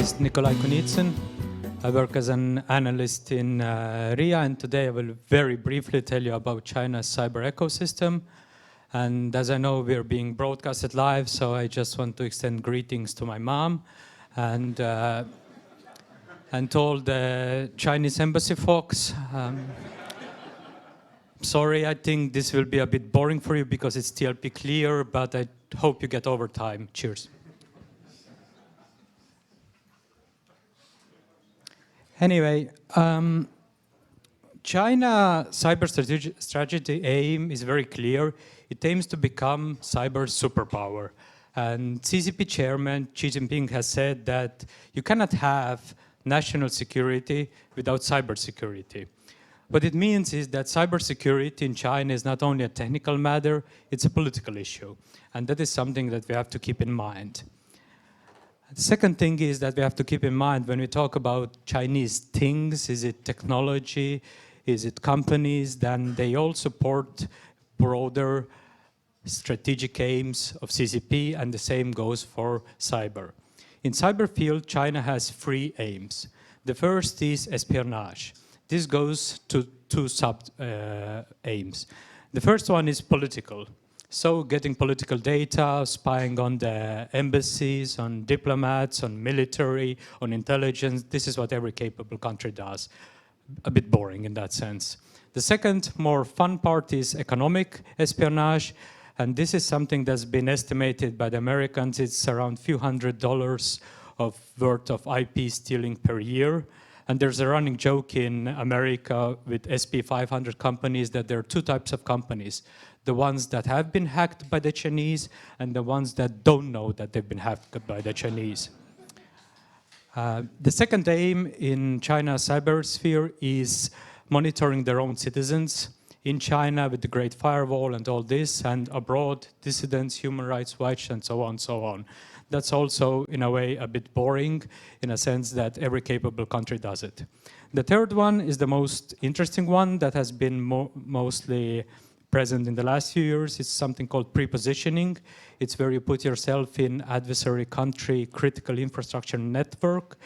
is Nikolai Kunitsõn. I work as an analyst in RIA, and today I will very briefly tell you about China's cyber ecosystem. And as I know, we're being broadcasted live, so I just want to extend greetings to my mom and to all the Chinese embassy folks. Sorry, I think this will be a bit boring for you because it's TLP clear, but I hope you get overtime. Cheers. Anyway, China cyber strategy aim is very clear. It aims to become cyber superpower. And CCP chairman Xi Jinping has said that you cannot have national security without cybersecurity. What it means is that cybersecurity in China is not only a technical matter, it's a political issue. And that is something that we have to keep in mind. The second thing is that we have to keep in mind when we talk about Chinese things, is it technology, is it companies, then they all support broader strategic aims of CCP, and the same goes for cyber. In cyber field, China has three aims. The first is espionage. This goes to two sub-aims. The first one is political. So getting political data, spying on the embassies, on diplomats, on military, on intelligence, this is what every capable country does. A bit boring in that sense. The second, more fun part is economic espionage. And this is something that's been estimated by the Americans. It's around few $100 worth of IP stealing per year. And there's a running joke in America with SP 500 companies that there are two types of companies. The ones that have been hacked by the Chinese and the ones that don't know that they've been hacked by the Chinese. The second aim in China's cybersphere is monitoring their own citizens in China with the Great Firewall and all this, and abroad, dissidents, Human Rights Watch, and so on and so on. That's also, in a way, a bit boring, in a sense that every capable country does it. The third one is the most interesting one that has been mostly present in the last few years. It's something called pre-positioning. It's where you put yourself in adversary country critical infrastructure network,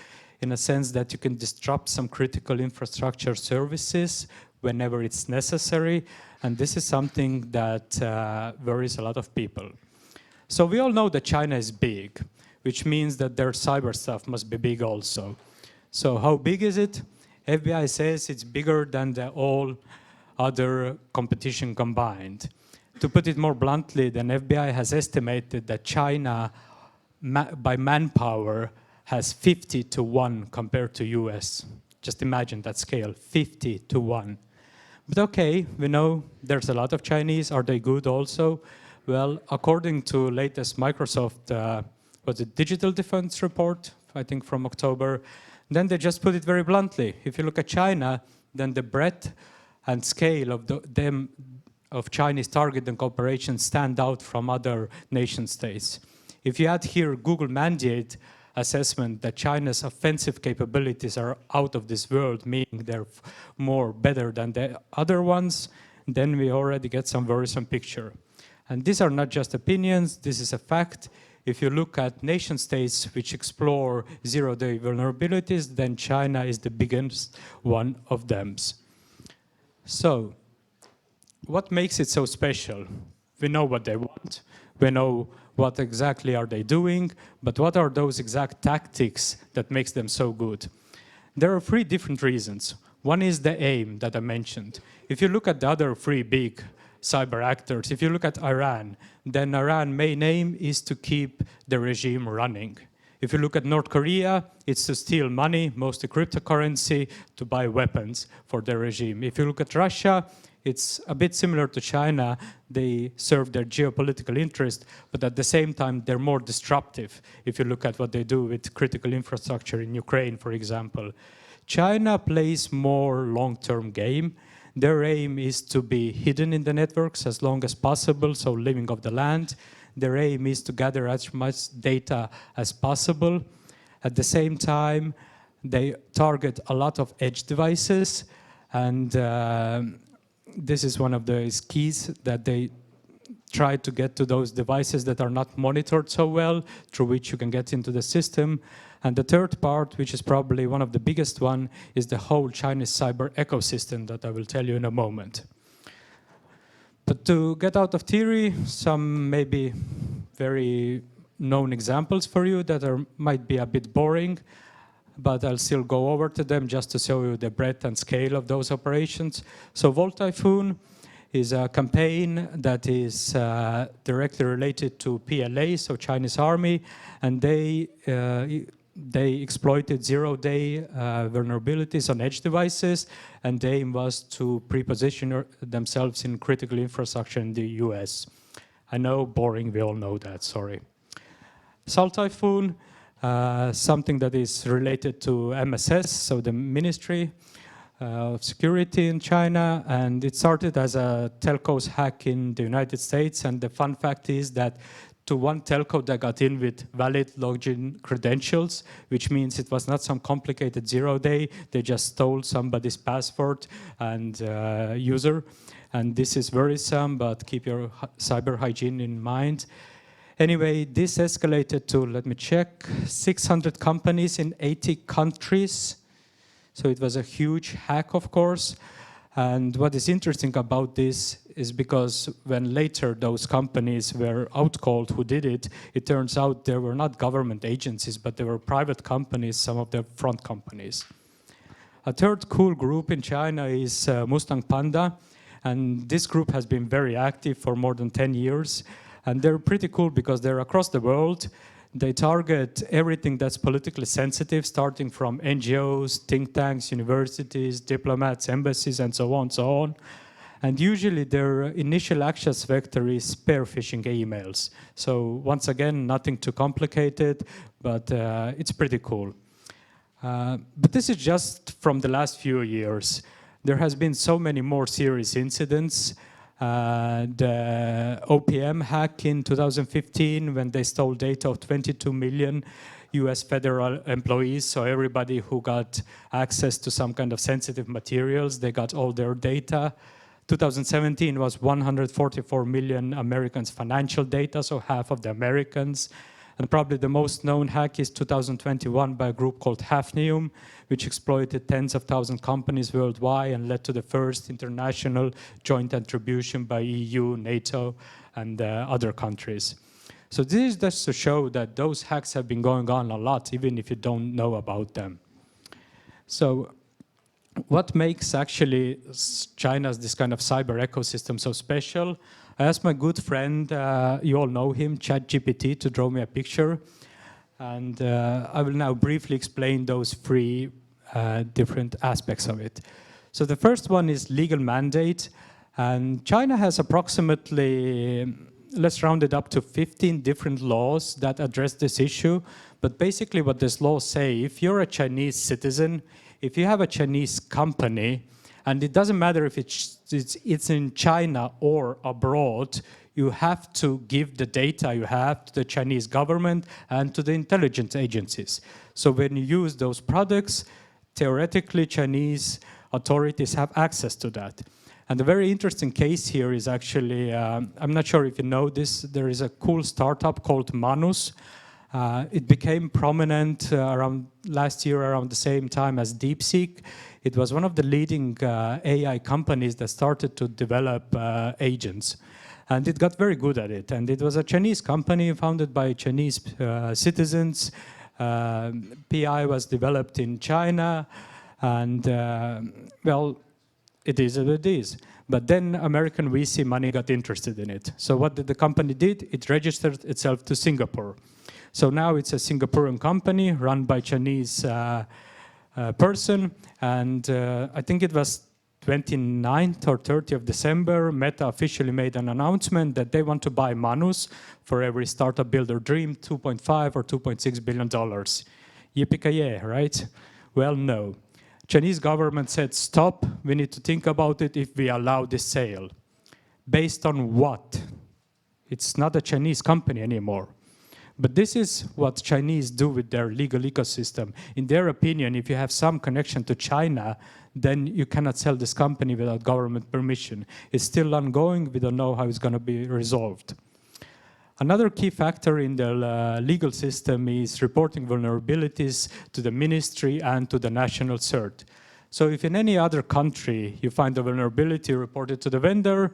in a sense that you can disrupt some critical infrastructure services whenever it's necessary. And this is something that worries a lot of people. So we all know that China is big, which means that their cyber stuff must be big also. So how big is it? FBI says it's bigger than all other competition combined. To put it more bluntly, the FBI has estimated that China, by manpower, has 50 to 1 compared to US. Just imagine that scale, 50 to 1. But okay, we know there's a lot of Chinese. Are they good also? Well, according to latest Microsoft, digital defense report, I think from October, then they just put it very bluntly. If you look at China, then the breadth and scale of Chinese target and cooperation stand out from other nation states. If you add here Google mandate assessment that China's offensive capabilities are out of this world, meaning they're better than the other ones, then we already get some worrisome picture. And these are not just opinions, this is a fact. If you look at nation states which explore zero-day vulnerabilities, then China is the biggest one of them. So, what makes it so special? We know what they want, we know what exactly are they doing, but what are those exact tactics that makes them so good? There are three different reasons. One is the aim that I mentioned. If you look at the other three big cyber actors, if you look at Iran, then Iran's main aim is to keep the regime running. If you look at North Korea, it's to steal money, mostly cryptocurrency, to buy weapons for the regime. If you look at Russia, it's a bit similar to China. They serve their geopolitical interest, but at the same time, they're more disruptive. If you look at what they do with critical infrastructure in Ukraine, for example. China plays more long-term game. Their aim is to be hidden in the networks as long as possible, so living off the land. Their aim is to gather as much data as possible. At the same time, they target a lot of edge devices, and this is one of those keys that they try to get to those devices that are not monitored so well, through which you can get into the system. And the third part, which is probably one of the biggest one, is the whole Chinese cyber ecosystem that I will tell you in a moment. But to get out of theory, some maybe very known examples for you that might be a bit boring, but I'll still go over to them just to show you the breadth and scale of those operations. So Volt Typhoon is a campaign that is directly related to PLA, so Chinese Army, and they exploited zero-day vulnerabilities on edge devices, and the aim was to pre-position themselves in critical infrastructure in the US. I know, boring, we all know that, sorry. Salt Typhoon, something that is related to MSS, so the Ministry of Security in China, and it started as a telcos hack in the United States, and the fun fact is that to one telco that got in with valid login credentials, which means it was not some complicated zero-day, they just stole somebody's password and user, and this is worrisome, but keep your cyber hygiene in mind. Anyway, this escalated to, let me check, 600 companies in 80 countries. So it was a huge hack, of course. And what is interesting about this is because when later those companies were outcalled who did it, it turns out they were not government agencies, but they were private companies, some of the front companies. A third cool group in China is Mustang Panda. And this group has been very active for more than 10 years. And they're pretty cool because they're across the world. They target everything that's politically sensitive, starting from NGOs, think tanks, universities, diplomats, embassies, and so on. And usually their initial access vector is spear phishing emails. So once again, nothing too complicated, but it's pretty cool. But this is just from the last few years. There has been so many more serious incidents. The OPM hack in 2015, when they stole data of 22 million US federal employees, so everybody who got access to some kind of sensitive materials, they got all their data. 2017 was 144 million Americans' financial data, so half of the Americans. And probably the most known hack is 2021 by a group called Hafnium, which exploited tens of thousands of companies worldwide and led to the first international joint attribution by EU, NATO, and other countries. So this is just to show that those hacks have been going on a lot, even if you don't know about them. So what makes actually China's this kind of cyber ecosystem so special? I asked my good friend, you all know him, ChatGPT, to draw me a picture. And I will now briefly explain those three different aspects of it. So the first one is legal mandate. And China has approximately, let's round it up to 15 different laws that address this issue. But basically what these laws say, if you're a Chinese citizen, if you have a Chinese company, and it doesn't matter if it's in China or abroad, you have to give the data you have to the Chinese government and to the intelligence agencies. So when you use those products, theoretically Chinese authorities have access to that. And the very interesting case here is actually, I'm not sure if you know this, there is a cool startup called Manus. It became prominent around last year around the same time as DeepSeek. It was one of the leading AI companies that started to develop agents. And it got very good at it. And it was a Chinese company founded by Chinese citizens. PI was developed in China. And, well, it is what it is. But then American VC money got interested in it. So what did the company did? It registered itself to Singapore. So now it's a Singaporean company run by Chinese person. And I think it was 29th or 30th of December, Meta officially made an announcement that they want to buy Manus for every startup builder dream, $2.5 or $2.6 billion. Yippee-ki-yay, right? Well, no. Chinese government said, stop, we need to think about it if we allow this sale. Based on what? It's not a Chinese company anymore. But this is what Chinese do with their legal ecosystem. In their opinion, if you have some connection to China, then you cannot sell this company without government permission. It's still ongoing. We don't know how it's going to be resolved. Another key factor in the legal system is reporting vulnerabilities to the ministry and to the national CERT. So if in any other country you find a vulnerability reported to the vendor,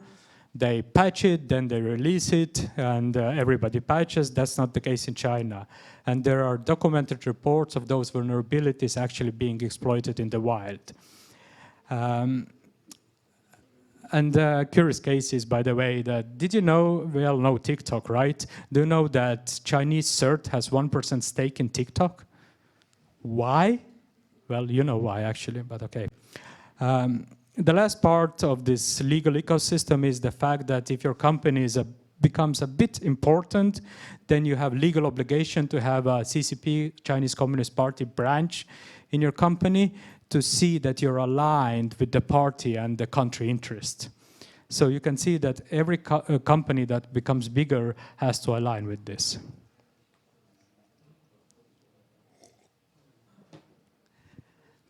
they patch it, then they release it, and everybody patches. That's not the case in China. And there are documented reports of those vulnerabilities actually being exploited in the wild. Curious cases, by the way, that did you know, we all know TikTok, right? Do you know that Chinese CERT has 1% stake in TikTok? Why? Well, you know why actually, but okay. The last part of this legal ecosystem is the fact that if your company becomes a bit important, then you have legal obligation to have a CCP, Chinese Communist Party branch in your company to see that you're aligned with the party and the country interest. So you can see that every company that becomes bigger has to align with this.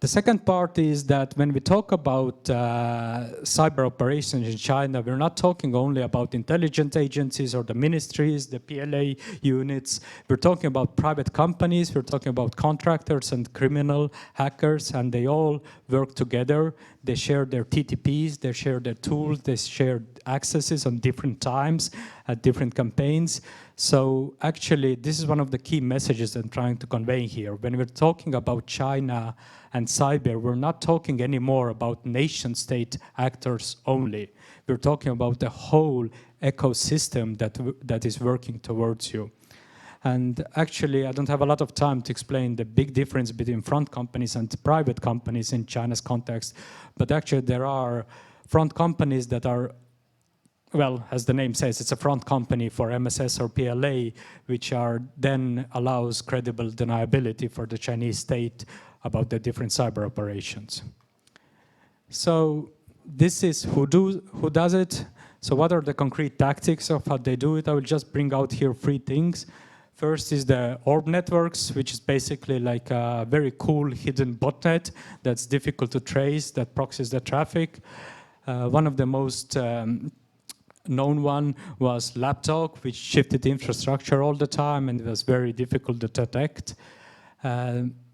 The second part is that when we talk about cyber operations in China, we're not talking only about intelligence agencies or the ministries, the PLA units. We're talking about private companies, we're talking about contractors and criminal hackers, and they all work together. They share their TTPs, they share their tools, they share accesses on different times at different campaigns. So actually, this is one of the key messages I'm trying to convey here. When we're talking about China and cyber, we're not talking anymore about nation-state actors only. We're talking about the whole ecosystem that is working towards you. And actually, I don't have a lot of time to explain the big difference between front companies and private companies in China's context. But actually, there are front companies that are, well, as the name says, it's a front company for MSS or PLA, which then allows credible deniability for the Chinese state about the different cyber operations. So this is who does it. So what are the concrete tactics of how they do it? I will just bring out here 3 things. First is the orb networks, which is basically like a very cool hidden botnet that's difficult to trace, that proxies the traffic. One of the most known one was Laptalk, which shifted infrastructure all the time and it was very difficult to detect.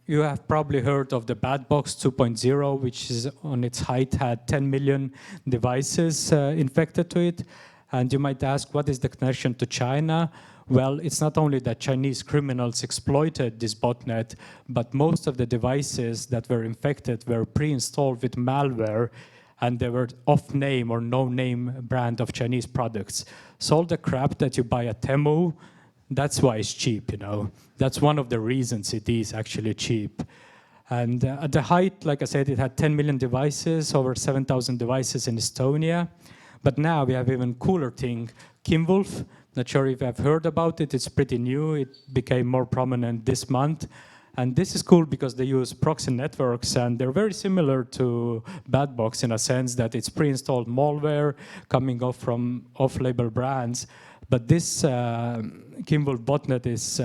You have probably heard of the Bad Box 2.0, which is on its height had 10 million devices infected to it. And you might ask, what is the connection to China? Well, it's not only that Chinese criminals exploited this botnet, but most of the devices that were infected were pre-installed with malware, and they were off-name or no-name brand of Chinese products. So all the crap that you buy at Temu, that's why it's cheap, you know. That's one of the reasons it is actually cheap. And at the height, like I said, it had 10 million devices, over 7,000 devices in Estonia. But now we have even cooler thing, Kimwolf. Not sure if you have heard about it. It's pretty new. It became more prominent this month. And this is cool because they use proxy networks, and they're very similar to Bad Box in a sense that it's pre-installed malware coming off from off-label brands. But this Kimwolf botnet is,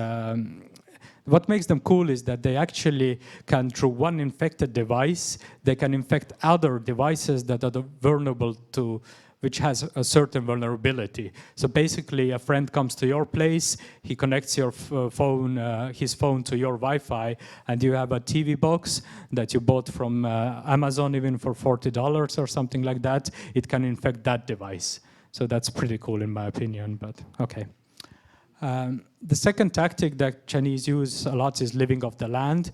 what makes them cool is that they actually can, through one infected device, they can infect other devices that are vulnerable to, which has a certain vulnerability. So basically, a friend comes to your place, he connects your his phone to your Wi-Fi, and you have a TV box that you bought from Amazon even for $40 or something like that. It can infect that device. So that's pretty cool in my opinion, but okay. The second tactic that Chinese use a lot is living off the land,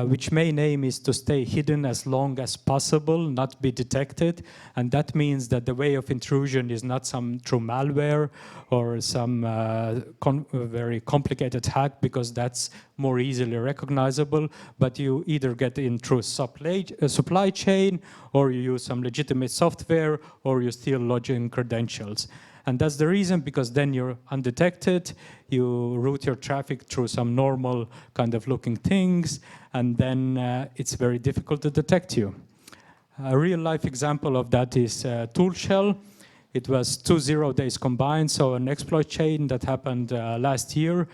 which main aim is to stay hidden as long as possible, not be detected. And that means that the way of intrusion is not some true malware or some very complicated hack, because that's more easily recognizable. But you either get in through supply chain, or you use some legitimate software, or you steal login credentials. And that's the reason, because then you're undetected, you route your traffic through some normal kind of looking things, and then it's very difficult to detect you. A real life example of that is Toolshell. It was 2 0 days combined, so an exploit chain that happened last year,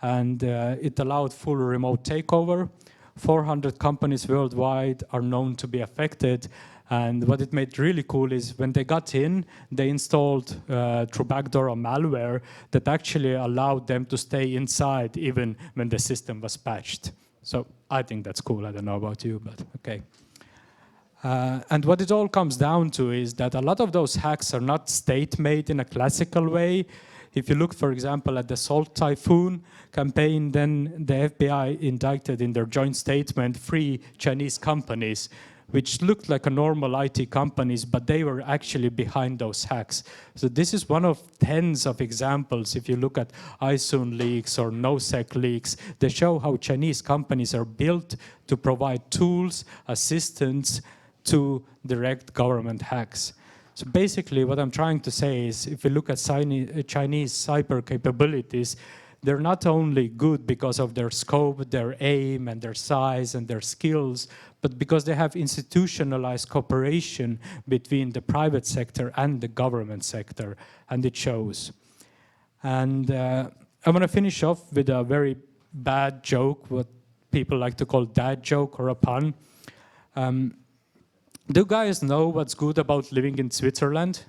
and it allowed full remote takeover. 400 companies worldwide are known to be affected. And what it made really cool is when they got in, they installed through backdoor or malware that actually allowed them to stay inside even when the system was patched. So I think that's cool. I don't know about you, but okay. And what it all comes down to is that a lot of those hacks are not state-made in a classical way. If you look, for example, at the Salt Typhoon campaign, then the FBI indicted in their joint statement 3 Chinese companies, which looked like a normal IT companies, but they were actually behind those hacks. So this is one of tens of examples. If you look at ISON leaks or NoSec leaks, they show how Chinese companies are built to provide tools, assistance to direct government hacks. So basically what I'm trying to say is if you look at Chinese cyber capabilities, they're not only good because of their scope, their aim, and their size, and their skills, but because they have institutionalized cooperation between the private sector and the government sector, and it shows. And I want to finish off with a very bad joke, what people like to call dad joke or a pun. Do you guys know what's good about living in Switzerland?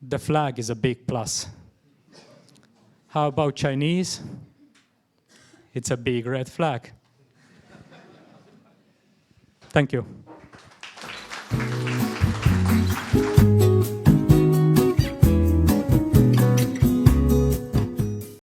The flag is a big plus. How about Chinese? It's a big red flag. Thank you.